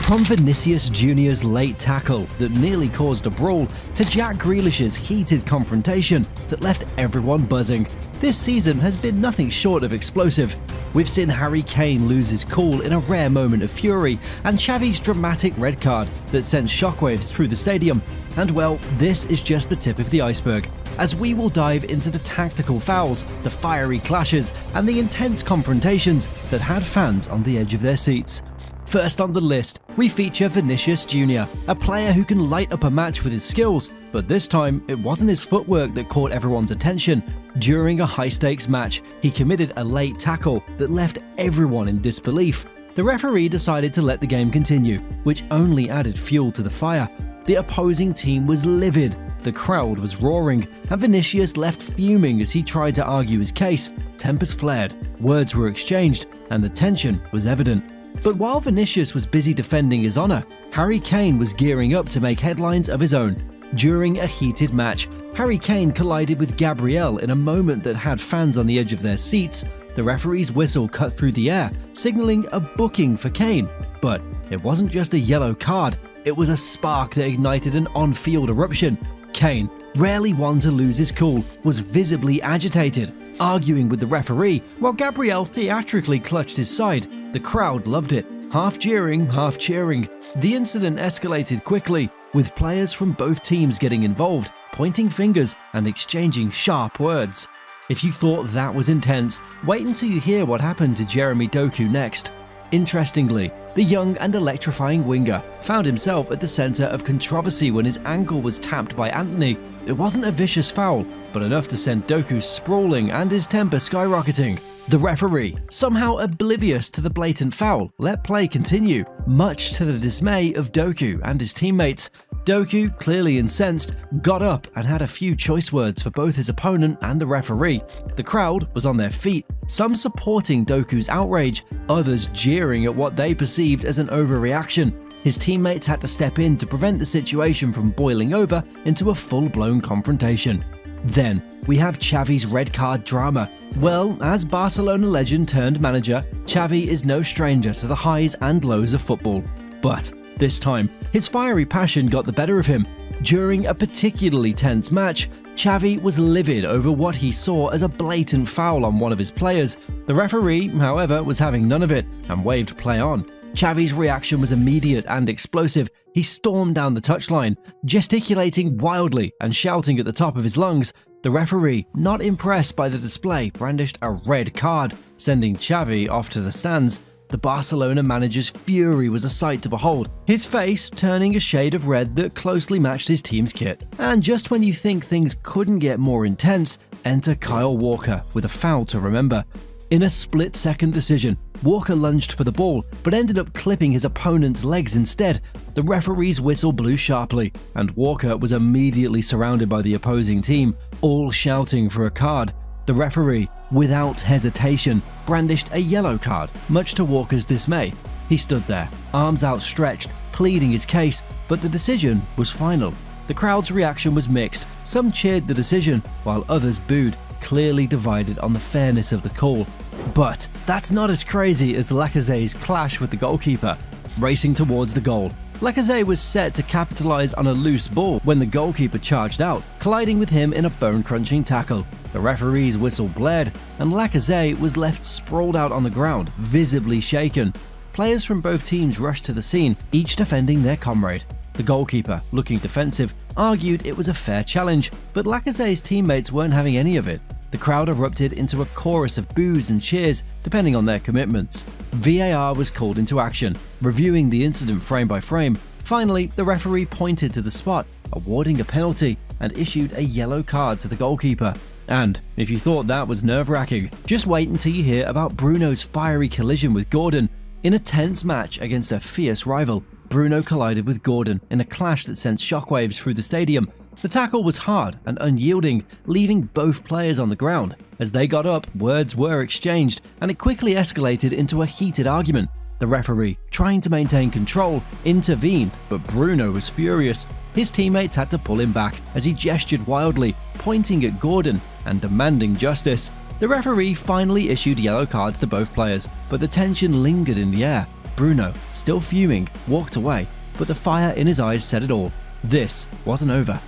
From Vinicius Junior's late tackle that nearly caused a brawl to Jack Grealish's heated confrontation that left everyone buzzing, this season has been nothing short of explosive. We've seen Harry Kane lose his cool in a rare moment of fury, and Xavi's dramatic red card that sent shockwaves through the stadium. And well, this is just the tip of the iceberg, as we will dive into the tactical fouls, the fiery clashes, and the intense confrontations that had fans on the edge of their seats. First on the list, we feature Vinicius Junior, a player who can light up a match with his skills, but this time it wasn't his footwork that caught everyone's attention. During a high-stakes match, he committed a late tackle that left everyone in disbelief. The referee decided to let the game continue, which only added fuel to the fire. The opposing team was livid, the crowd was roaring, and Vinicius left fuming as he tried to argue his case. Tempers flared, words were exchanged, and the tension was evident. But while Vinicius was busy defending his honour, Harry Kane was gearing up to make headlines of his own. During a heated match, Harry Kane collided with Gabriel in a moment that had fans on the edge of their seats. The referee's whistle cut through the air, signalling a booking for Kane. But it wasn't just a yellow card, it was a spark that ignited an on-field eruption. Kane, rarely one to lose his cool, was visibly agitated, arguing with the referee, while Gabriel theatrically clutched his side. The crowd loved it, half jeering, half cheering. The incident escalated quickly, with players from both teams getting involved, pointing fingers and exchanging sharp words. If you thought that was intense, wait until you hear what happened to Jeremy Doku next. Interestingly, the young and electrifying winger found himself at the centre of controversy when his ankle was tapped by Anthony. It wasn't a vicious foul, but enough to send Doku sprawling and his temper skyrocketing. The referee, somehow oblivious to the blatant foul, let play continue, much to the dismay of Doku and his teammates. Doku, clearly incensed, got up and had a few choice words for both his opponent and the referee. The crowd was on their feet, some supporting Doku's outrage, others jeering at what they perceived as an overreaction. His teammates had to step in to prevent the situation from boiling over into a full-blown confrontation. Then, we have Xavi's red card drama. Well, as Barcelona legend turned manager, Xavi is no stranger to the highs and lows of football. But this time, his fiery passion got the better of him. During a particularly tense match, Xavi was livid over what he saw as a blatant foul on one of his players. The referee, however, was having none of it and waved play on. Xavi's reaction was immediate and explosive. He stormed down the touchline, gesticulating wildly and shouting at the top of his lungs. The referee, not impressed by the display, brandished a red card, sending Xavi off to the stands. The Barcelona manager's fury was a sight to behold, his face turning a shade of red that closely matched his team's kit. And just when you think things couldn't get more intense, enter Kyle Walker with a foul to remember. In a split-second decision, Walker lunged for the ball, but ended up clipping his opponent's legs instead. The referee's whistle blew sharply, and Walker was immediately surrounded by the opposing team, all shouting for a card. The referee, without hesitation, brandished a yellow card, much to Walker's dismay. He stood there, arms outstretched, pleading his case, but the decision was final. The crowd's reaction was mixed. Some cheered the decision, while others booed, clearly divided on the fairness of the call. But that's not as crazy as Lacazette's clash with the goalkeeper. Racing towards the goal, Lacazette was set to capitalize on a loose ball when the goalkeeper charged out, colliding with him in a bone-crunching tackle. The referee's whistle blared, and Lacazette was left sprawled out on the ground, visibly shaken. Players from both teams rushed to the scene, each defending their comrade. The goalkeeper, looking defensive, argued it was a fair challenge, but Lacazette's teammates weren't having any of it. The crowd erupted into a chorus of boos and cheers, depending on their commitments. VAR was called into action, reviewing the incident frame by frame. Finally, the referee pointed to the spot, awarding a penalty, and issued a yellow card to the goalkeeper. And if you thought that was nerve-wracking, just wait until you hear about Bruno's fiery collision with Gordon. In a tense match against a fierce rival, Bruno collided with Gordon in a clash that sent shockwaves through the stadium. The tackle was hard and unyielding, leaving both players on the ground. As they got up, words were exchanged, and it quickly escalated into a heated argument. The referee, trying to maintain control, intervened, but Bruno was furious. His teammates had to pull him back as he gestured wildly, pointing at Gordon and demanding justice. The referee finally issued yellow cards to both players, but the tension lingered in the air. Bruno, still fuming, walked away, but the fire in his eyes said it all. This wasn't over.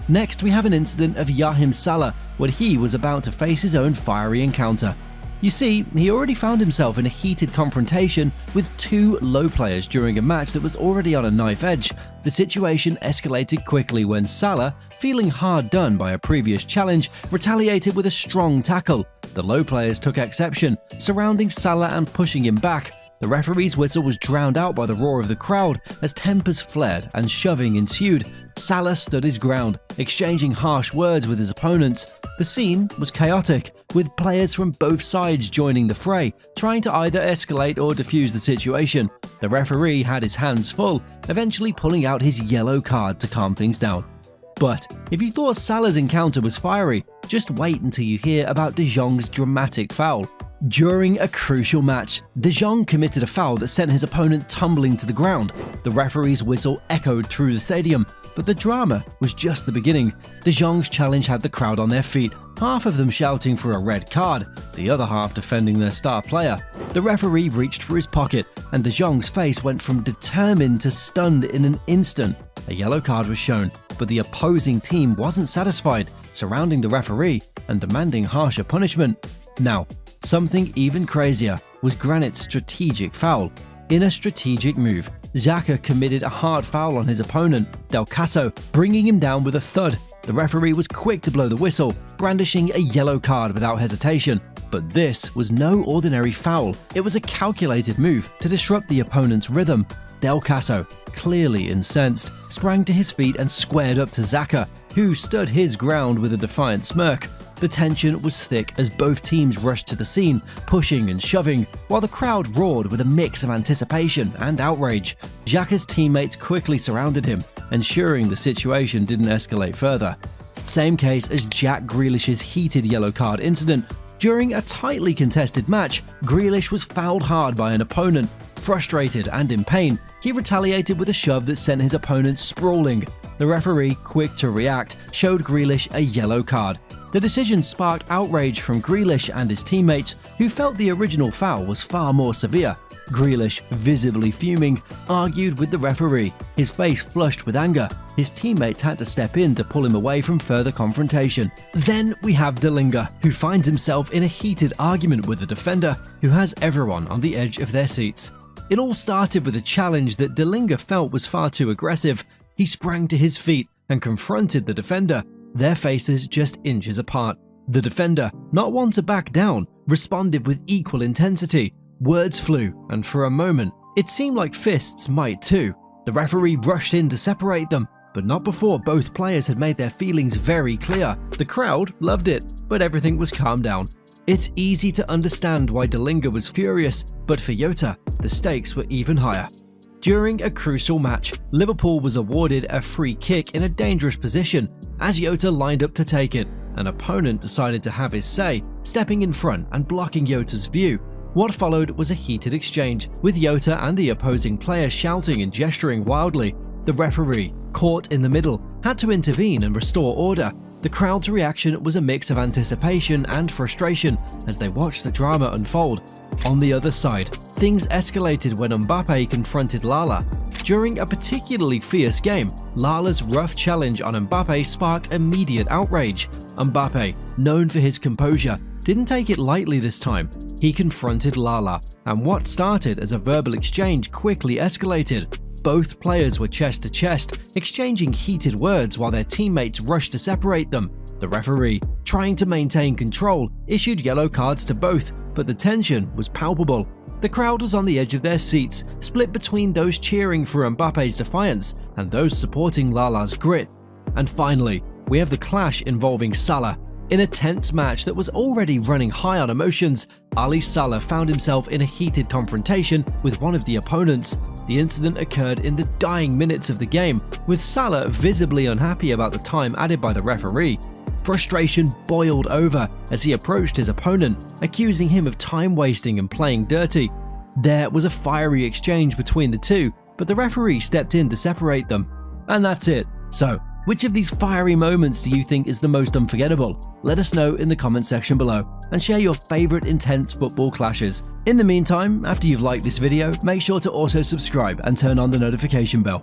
Next, we have an incident of Raheem Salah when he was about to face his own fiery encounter. You see, he already found himself in a heated confrontation with two low players during a match that was already on a knife edge. The situation escalated quickly when Salah, feeling hard done by a previous challenge, retaliated with a strong tackle. The low players took exception, surrounding Salah and pushing him back. The referee's whistle was drowned out by the roar of the crowd as tempers flared and shoving ensued. Salah stood his ground, exchanging harsh words with his opponents. The scene was chaotic, with players from both sides joining the fray, trying to either escalate or defuse the situation. The referee had his hands full, eventually pulling out his yellow card to calm things down. But if you thought Salah's encounter was fiery, just wait until you hear about De Jong's dramatic foul. During a crucial match, De Jong committed a foul that sent his opponent tumbling to the ground. The referee's whistle echoed through the stadium, but the drama was just the beginning. De Jong's challenge had the crowd on their feet, half of them shouting for a red card, the other half defending their star player. The referee reached for his pocket, and De Jong's face went from determined to stunned in an instant. A yellow card was shown, but the opposing team wasn't satisfied, surrounding the referee and demanding harsher punishment. Now, something even crazier was Granit's strategic foul. In a strategic move, Xhaka committed a hard foul on his opponent, Del Caso, bringing him down with a thud. The referee was quick to blow the whistle, brandishing a yellow card without hesitation. But this was no ordinary foul. It was a calculated move to disrupt the opponent's rhythm. Del Caso, clearly incensed, sprang to his feet and squared up to Xhaka, who stood his ground with a defiant smirk. The tension was thick as both teams rushed to the scene, pushing and shoving, while the crowd roared with a mix of anticipation and outrage. Xhaka's teammates quickly surrounded him, ensuring the situation didn't escalate further. Same case as Jack Grealish's heated yellow card incident. During a tightly contested match, Grealish was fouled hard by an opponent. Frustrated and in pain, he retaliated with a shove that sent his opponent sprawling. The referee, quick to react, showed Grealish a yellow card. The decision sparked outrage from Grealish and his teammates, who felt the original foul was far more severe. Grealish, visibly fuming, argued with the referee, his face flushed with anger. His teammates had to step in to pull him away from further confrontation. Then we have De Linga, who finds himself in a heated argument with the defender, who has everyone on the edge of their seats. It all started with a challenge that De Linga felt was far too aggressive. He sprang to his feet and confronted the defender, their faces just inches apart. The defender, not one to back down, responded with equal intensity. Words flew, and for a moment, it seemed like fists might too. The referee rushed in to separate them, but not before both players had made their feelings very clear. The crowd loved it, but everything was calmed down. It's easy to understand why De Linga was furious, but for Jota, the stakes were even higher. During a crucial match, Liverpool was awarded a free kick in a dangerous position. As Jota lined up to take it, an opponent decided to have his say, stepping in front and blocking Jota's view. What followed was a heated exchange, with Jota and the opposing player shouting and gesturing wildly. The referee, caught in the middle, had to intervene and restore order. The crowd's reaction was a mix of anticipation and frustration as they watched the drama unfold. On the other side, things escalated when Mbappe confronted Lala. During a particularly fierce game, Lala's rough challenge on Mbappe sparked immediate outrage. Mbappe, known for his composure, didn't take it lightly this time. He confronted Lala, and what started as a verbal exchange quickly escalated. Both players were chest to chest, exchanging heated words while their teammates rushed to separate them. The referee, trying to maintain control, issued yellow cards to both, but the tension was palpable. The crowd was on the edge of their seats, split between those cheering for Mbappe's defiance and those supporting Lala's grit. And finally, we have the clash involving Salah. In a tense match that was already running high on emotions, Ali Salah found himself in a heated confrontation with one of the opponents. The incident occurred in the dying minutes of the game, with Salah visibly unhappy about the time added by the referee. Frustration boiled over as he approached his opponent, accusing him of time wasting and playing dirty. There was a fiery exchange between the two, but the referee stepped in to separate them. And that's it. So, Which of these fiery moments do you think is the most unforgettable? Let us know in the comment section below and share your favourite intense football clashes. In the meantime, after you've liked this video, make sure to also subscribe and turn on the notification bell.